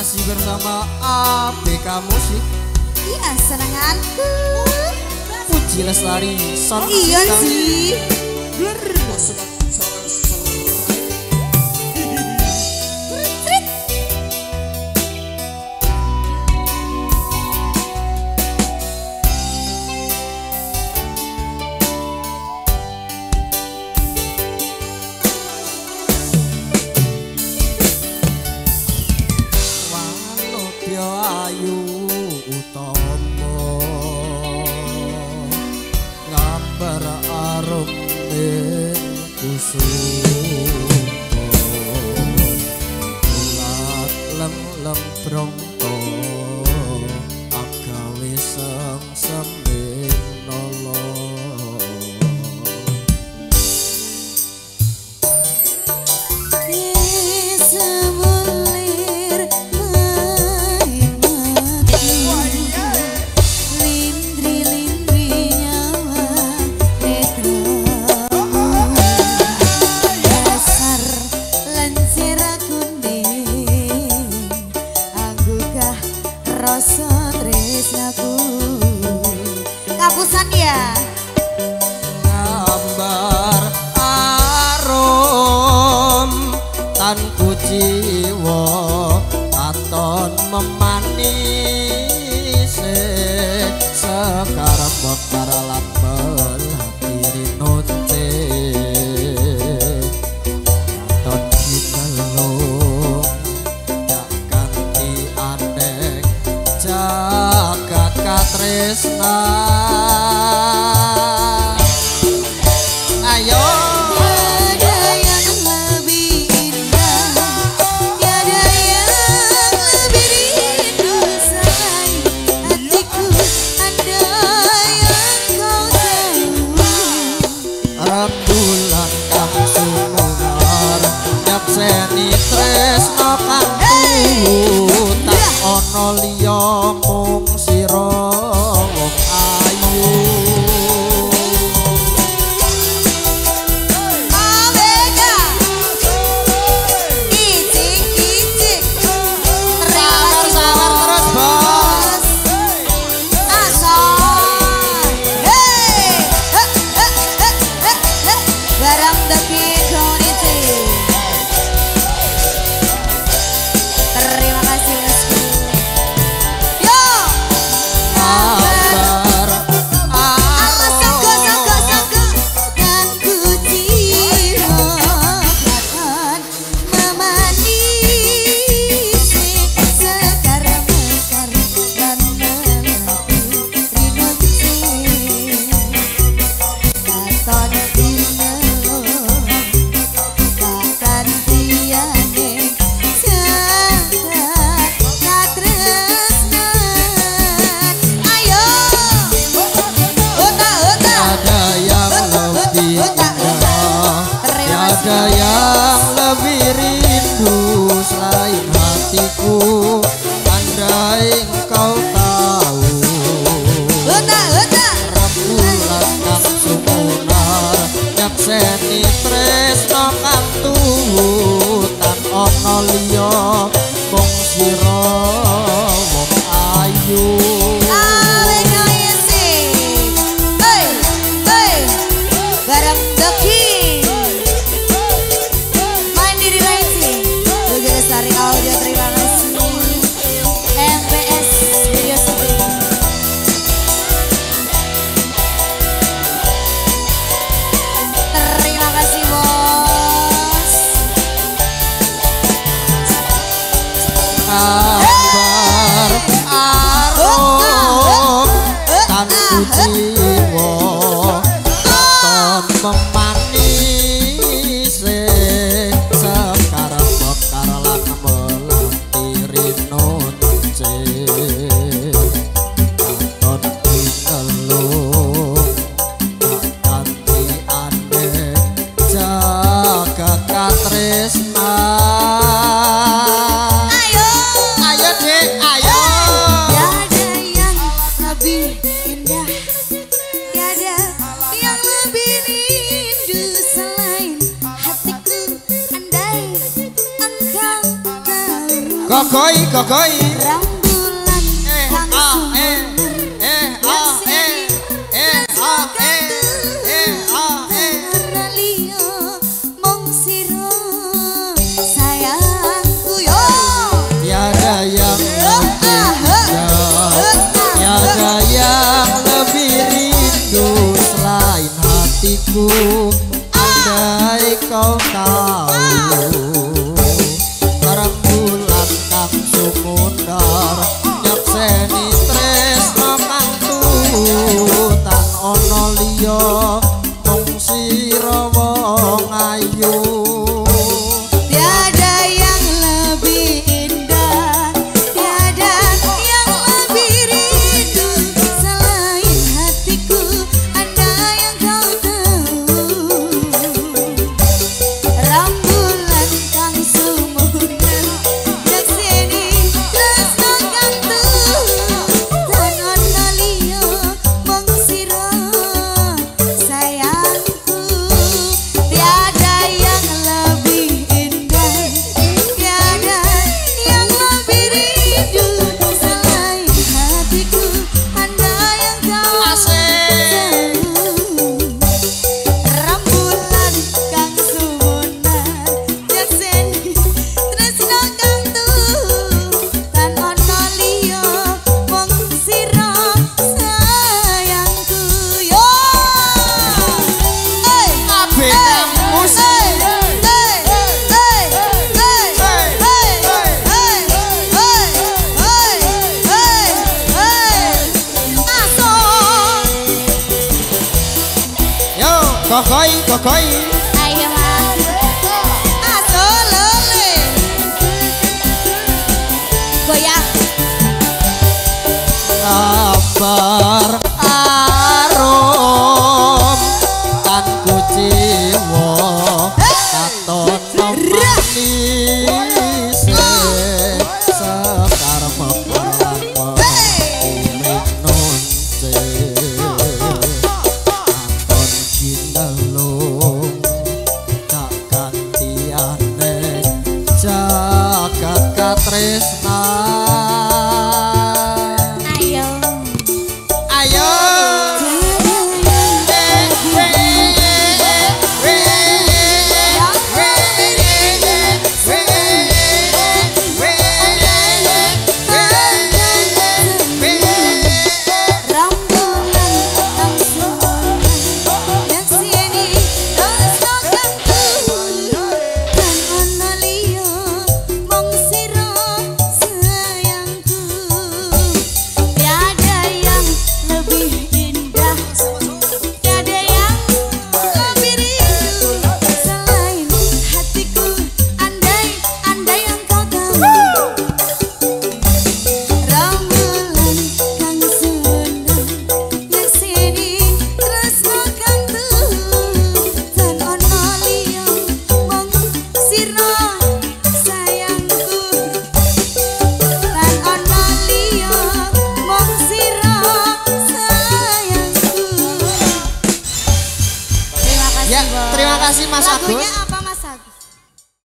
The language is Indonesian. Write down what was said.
masih bersama ABK Musik. Iya, senanganku. Puji Lestari Sound. Iya sih. Ayu utama ngambar arum ning kusuma ulat lem brongko agawe sembing nolo kapusan ya ngambar arum tanku jiwa katon memanis sekarang bakar lambel hati note katon dinelung dak ganti andek jagat katresna. Rembulan kang sumunar nyakseni tresno kang tak ono liya mung sira wong ayu. Ada yang lebih rindu selain hatiku, andai engkau tahu. Rembulan kang sumunar nyakseni tresno kang tuhu tan ono liya mung sira wong ayu. Gambar arum tanku jiwa katon memanis sekarang bekar lan melati rinonce katon dinelung ganti andek jagat katresna. Gogoi Rambulan kang sayangku yo tiada yang tiada yang lebih rindu selain hatiku andai kau tahu rembulan kang sumundar nyekseni tresno kang tutan ono liya mung sira wong ayu. tiada yang lebih indah tiada yang lebih rindu selain hatiku andai yang kau tahu rambulan kang sumundar nyekseni tresno kang tutan ono liya mung sira sayangku tiada yang lebih indah tiada yang lebih rindu selain hatiku andai yang kau tahu rambulan kang sumundar nyekseni tresno kang tutan ono liya mung sira sayangku yo Gogoi ayo mas aso lele goyang kabar arom tan kuciwa katon manis sekar mepelan iring nonce katon kinelung tak gantiane jagat katresno